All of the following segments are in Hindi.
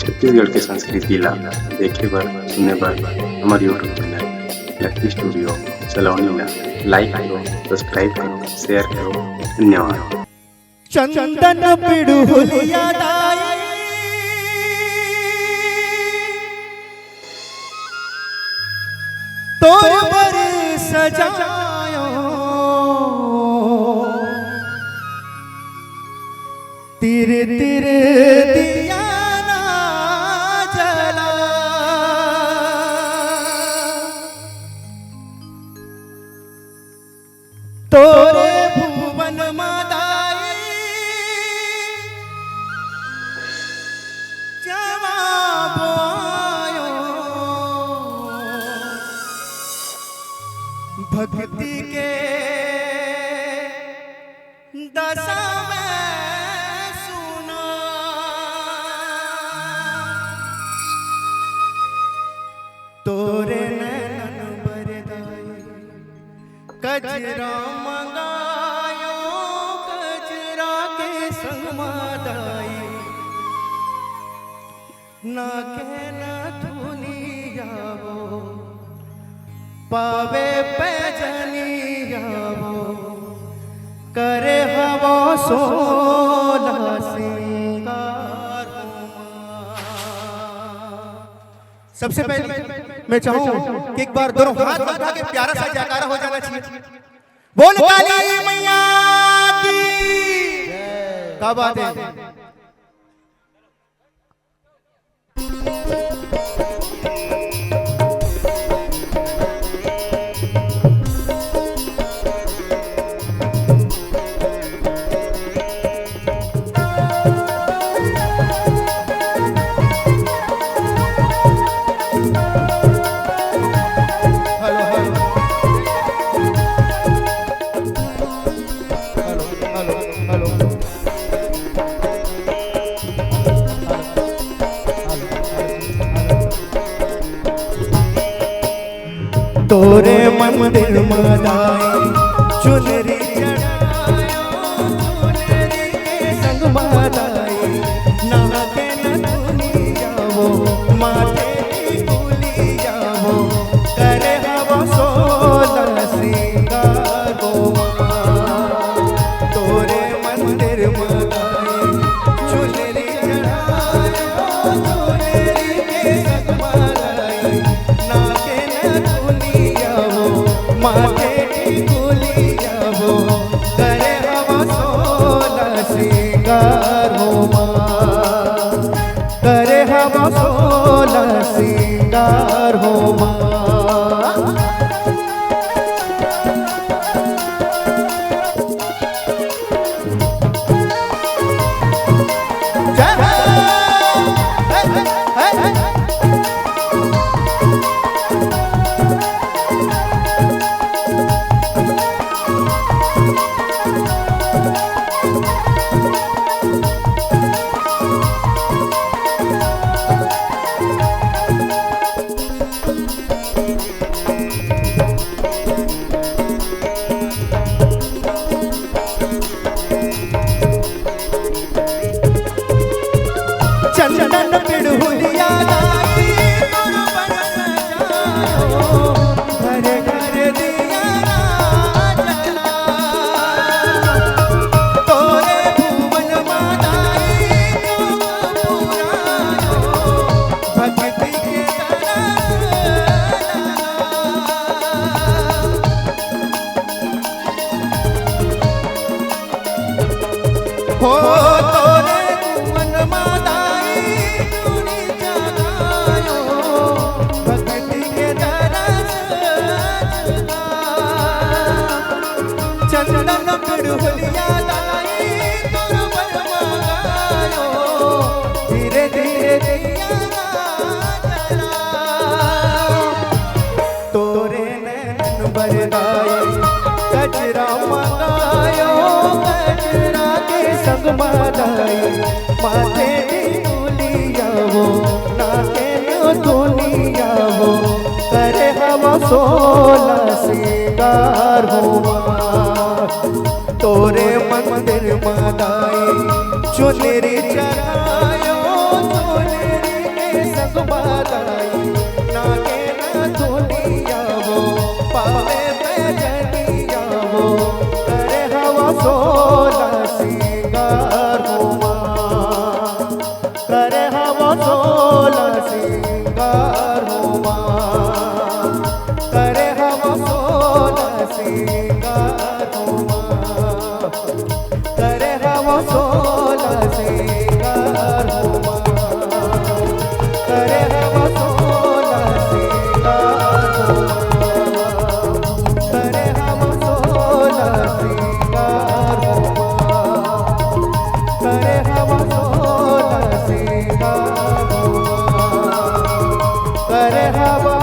छत्तीसगढ़ के संस्कृति ला देखे बर सुने बर हमारे यूट्यूब चैनल लकी स्टूडियो सलोनी ला लाइक करो, सब्सक्राइब करो, शेयर करो। धन्यवाद। चंदन पिड़ुलिया दाई तोर बर सजायो तेरे तेरे दिया ना जला तोरे भुवन मादाई जवाब आयो भक्ति के दशा में सुना तोरे नैनन बरदाई कजरा मंगायो कजरा के संगमादाई ना के ना धुनियावो पावे पैजनियावो करे हवा सोला सिंगार। सबसे पहले मैं चाहूं कि एक बार दोनों हाथ उठा के प्यारा सा जयकारा हो जाना चाहिए। बोल काली मैया की क्या बात है। तोरे मंदिर मदाई चुनरी चढ़ायो चुनरी के संग मदाई ना के न दुनियावो माथे की गुलियावो करे हवा सोला सिंगार गो तोरे मंदिर मदाई चुनरी चढ़ायो चुनरी के संग मदाई ना के न माथे की गुलियावो करे हवा सोला सिंगार हो माँ करे हवा सोला सिंगार हो माँ। चंदन पिड़ुलिया दाई तोर बर सजायो घर घर दिया ना जला तोरे भुवन मादाई जो पुरायो भक्ति के हो तोरे भुवन मादाई चंदन पिड़ुलिया दाई तोर बर मंगायो धीरे धीरे दिया जला तोरे नैन बरदाई कजरा मंगायो कजरा के संग मदाई माथे की गुलियावो ना के न दुनियावो करे हवा सोला सिंगार हो तोरे मंदिर मदाई चुनरी चढ़ायो चुनरी संग बधाई नागे न दुनिया वो पावे पैजनिया वो करे हवा सोला सिंगार हुआ करे हवा सोला सिंगार हुआ करे हवा सोला सिंगार हुआ करे हवा सोला सिंगार हुआ करे हवा सोला सिंगार हुआ करे हवा सोला सिंगार हुआ करे हवा सोला सिंगार हुआ करे हवा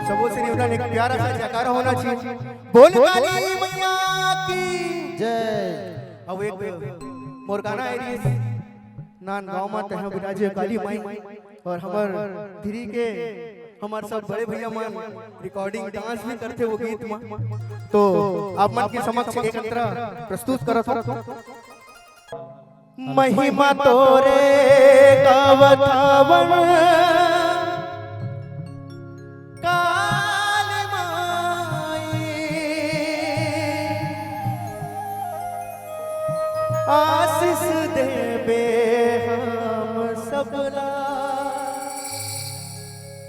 सबों से निवेदन एक प्यारा सा जयकारा होना चाहिए। बोल काली मैया की जय। अब एक मोर गाना है नान गांव में तह विराजे काली माई और हमर धीरी के हमार सब बड़े भैया मन रिकॉर्डिंग डांस भी करते वो गीत में, तो आप मन के समक्ष एक अंतरा प्रस्तुत करत हो। महिमा तोरे गावतावन काली माई आशीष देबे हम सबला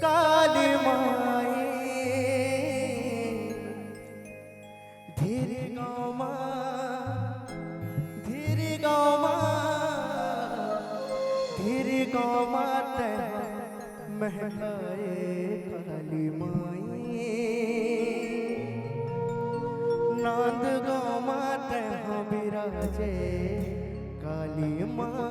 काली माई धीरे गाँव धीरे गाँव धीरे गाँव महकाए काली माई नांद गाँव माते विराजे काली माई।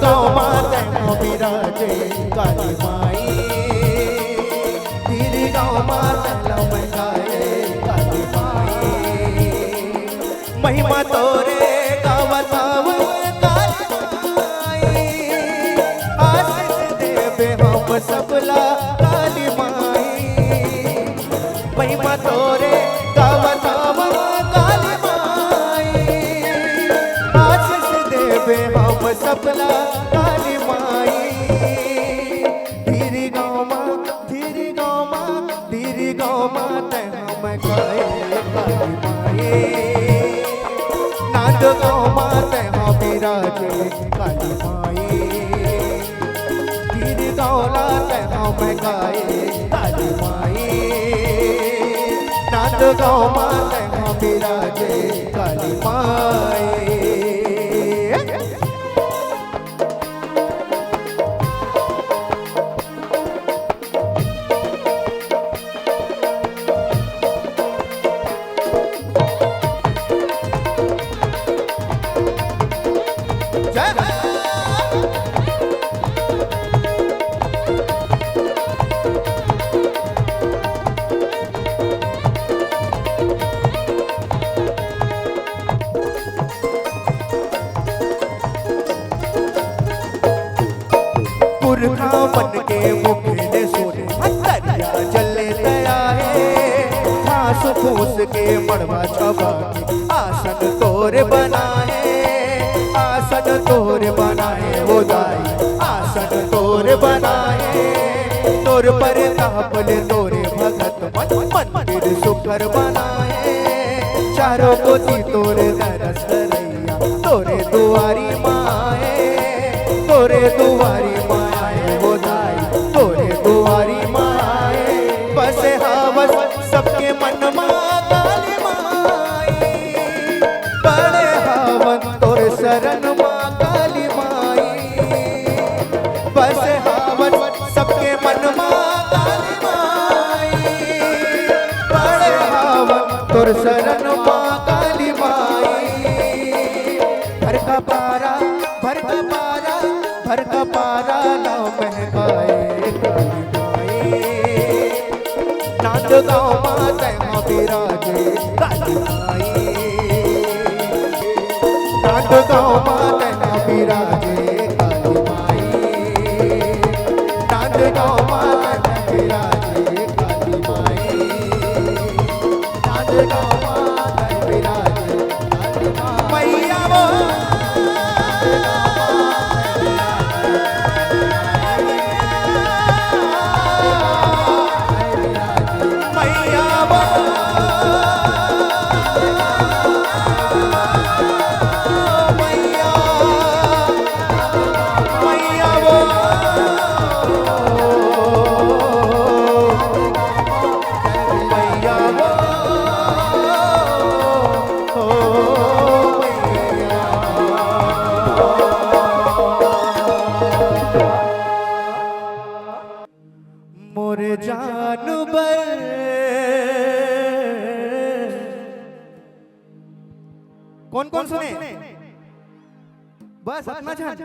गाँव माते विराजे काली माई धीरे गाँव माते लमकाए काली माई महिमा तोरे गावताव काली माई आशीष देबे हम सबला काली माई महिमा तोरे गावताव काली माई आशीष देबे हम सबला काली माई धीरे गाँव धीरे गाँव धीरे गाँव माते हम गाए काली माई नाद गाँव माते हम विराजे काली माई धीरे गाँव लाते हम गाए काली माई नाद गाँव माते हम विराजे काली माई। पुरखा बन के मुखड़े सोने दरिया जले दया है घास फूस के मड़वा छबा आसन तोरे बनाए आसन तोरे बनाए वो दाई आसन तोरे बनाए तोर पर तापले तोरे भगत मन मंदिर सुखर बनाए चारों कोती तोरे दरस रैया तोरे दुआरी माए मोर शरण माँ काली माई भर का पारा भर का पारा भर का पारा नाव महकाए काली माई नांद गाँव माता माँ विराजे काली माई नांद गाँव माता माँ विराजे काली माई नांद गाँव माता विराजे काली माई नांद गाँव माता विराजे काली माई मैया वो मोरे जानवर कौन कौन सुने बस अपना जान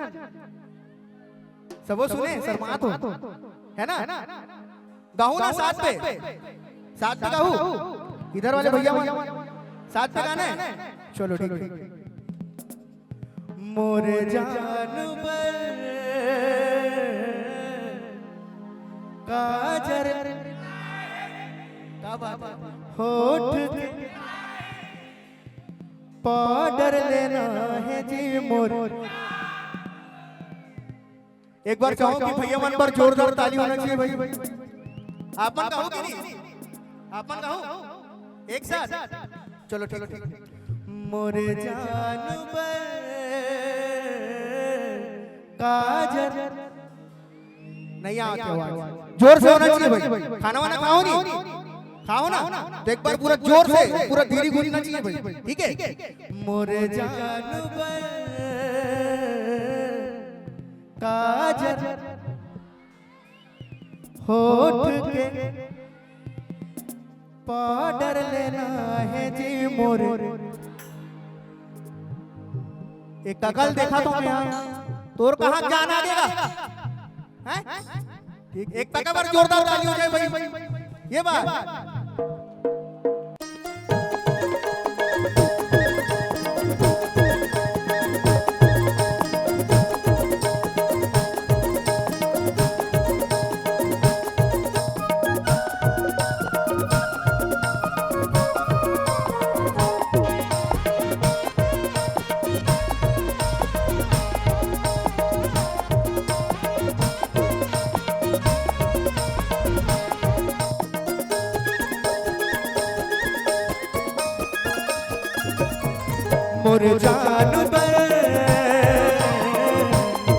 सब वो सुने शर्मात हो है ना गाऊं ना साथ पे गाऊं इधर वाले भैया साथ पे गाना है चलो ठीक है मोरे जानवर काजर का बात होठ के पाउडर लेना है जी मोर एक बार चाहो कि भैया मन पर जोरदार ताली होना चाहिए भाई आप मन कहो कि नहीं आप मन कहो एक साथ चलो ठीक मोरे जानवर काजर नहीं आती आवाज जोर से होना चाहिए भाई खाना वाना खाओ ना तो एक बार पूरा जोर से पूरा धीरे घूमना चाहिए भाई ठीक है मोरे जानवर काजर होठ के पाउडर लेना है जी मोरे एक ककल देखा तो मैं तोर कहाँ जान आ देगा एक टका बार जोरदार ताली हो जाए भाई ये बात मोर जानवर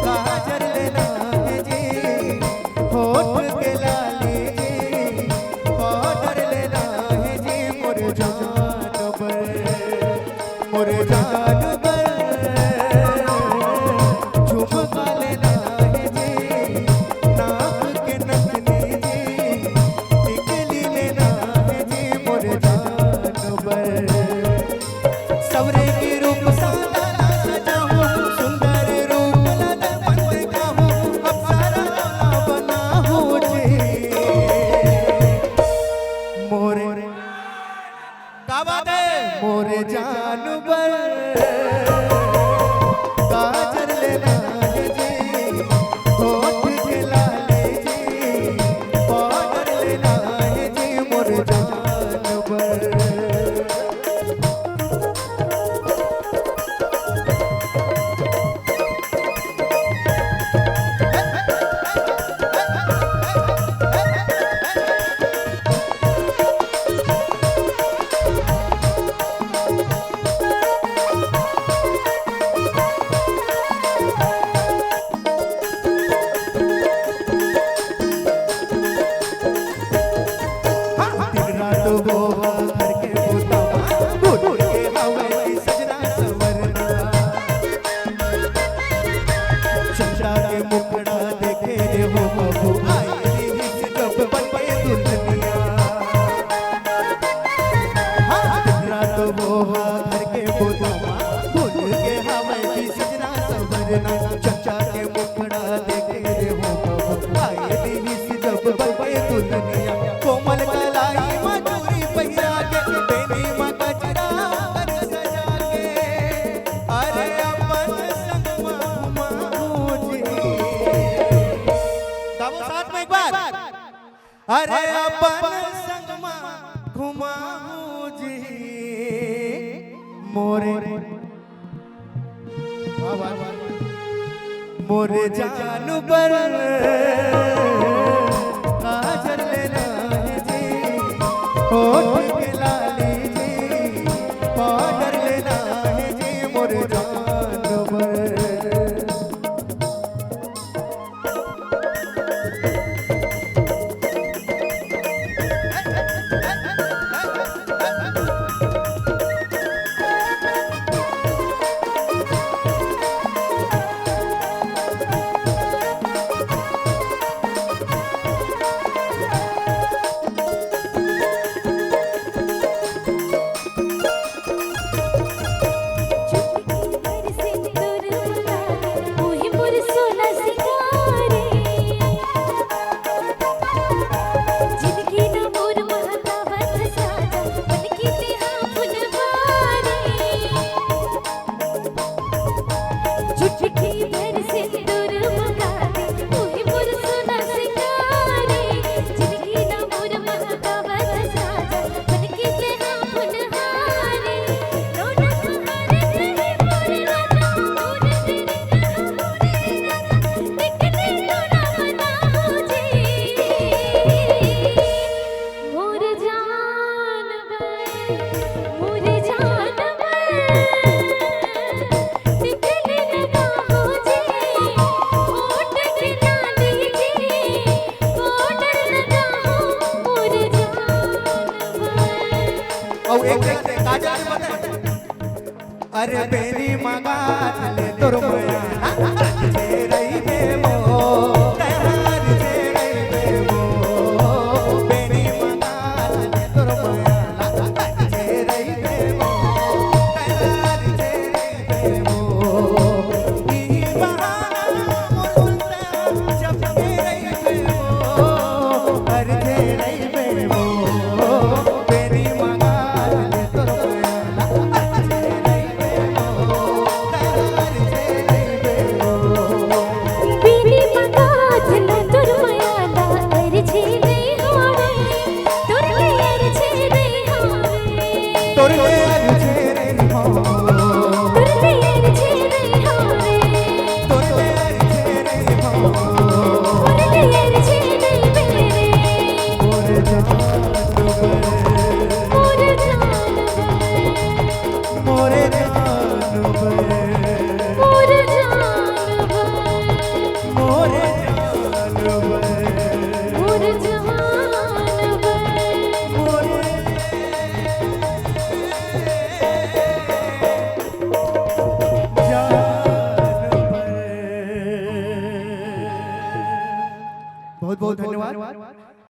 काजर लेना है जी होठ के लाली जी पाउडर लेना है जी मोर जानवर झुमका लेना है जी नाक के नथनी जी टिकली लेना है जी मोर जानवर सवरे की रूप सादा अरे अपन संगमा घुमाऊ जी मोरे मोरे जानवर काजल लेना है जी होठ के लाली जी पाउडर लेना है जी मोरे जानवर अरे बेरी मगा चले तोर मया जे रही देवो तहार जे रही देवो बेरी मगा चले तोर मया जे रही देवो तहार जे रही देवो ई बहाना मोरता जब जे रही देवो हर जे रही देवो बेरी मगा चले तोर बहुत बहुत धन्यवाद।